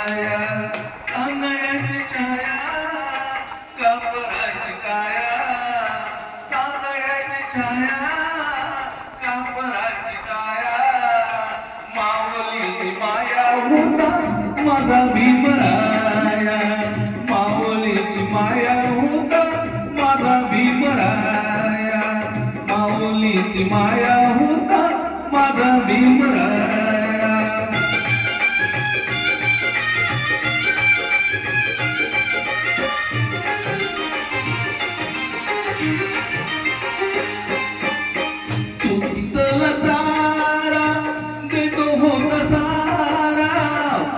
चांदण्याची छाया कापराची काया, चांदण्याची छाया कापराची काया, माऊलीची माया होता माझा भीमराया, माऊलीची माया होता माझा भीमराया, माऊलीची माया होता माझा भीमराया. तुझीतला चारा देतो होता सारा,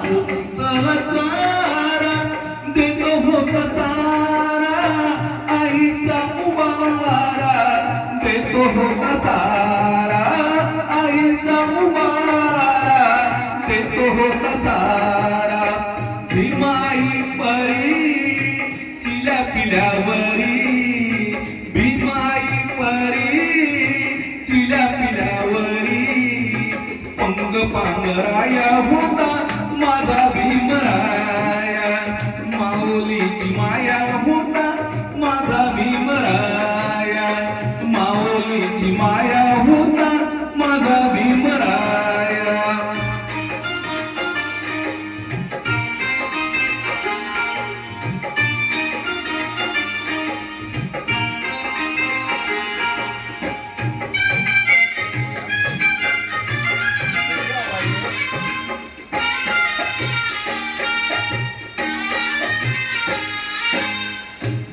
तुझीतला चारा देतो होता सारा, आईचा उबारा देतो होता सारा, आईचा उबारा देतो होता सारा. भीमाई परी चिल्या पिल्यावरी, भीमाई परी चिल्या पिल्यावरी, पंग पांगराया होता माझा भीमराया, माऊलीची माया होता माझा भीमराया, माऊलीची माया होता माझा भीमराया.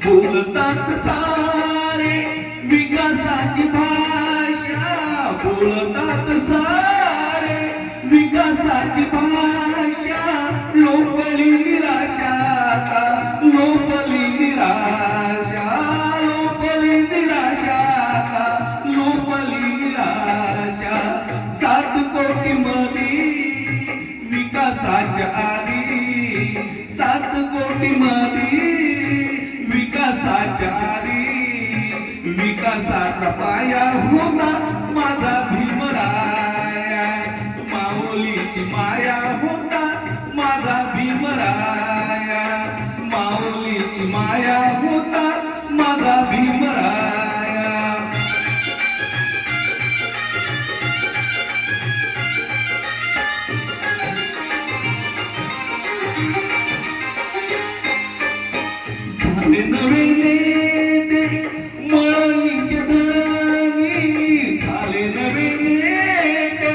बोलतात सारे विकासाची भाषा, बोलतात सारे विकासाची भाषा, लोपली निराशा, लोपली निराशा, लोपली निराशा, लोपली निराशा. 7 कोटी मध्ये विकासाच्या आधी, 7 कोटी मध्ये विकासाच्या आधी, विकासाचा पाया होता माझा भीमराया, माऊलीची माया होता माझा भीमराया, माऊलीची माया होता माझा भीमराया. झाले नवे नेते मळईचे धनी, झाले नवे नेते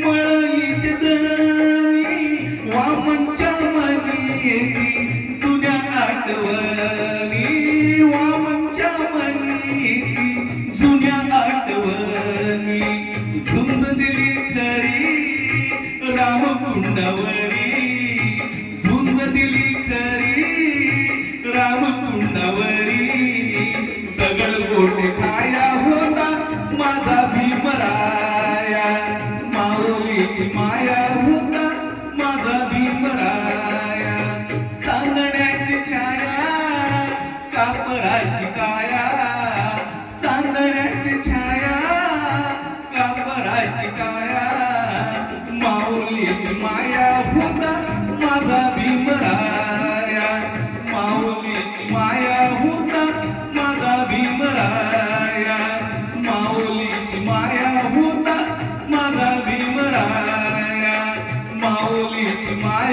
मळईचे धनी, वामनच्या मनी येती जुन्या आठवणी, वामनच्या मनी येती जुन्या आठवणी. झुंज दिली खरी रामकुंडावरी, झुंज दिली खरी रामकुंडावरी, दगड गोटे खाया होता माझा भीमराया, माऊलीची माया होता माझा भीमराया. चांदण्याची छाया कापराची काया, चांदण्याची छाया कापराची काया, माऊलीची माया होता माझा भीमराया, माऊलीची माया होता माझा भीमराया, माऊलीची माया होता माझा भीमराया, माऊलीची माया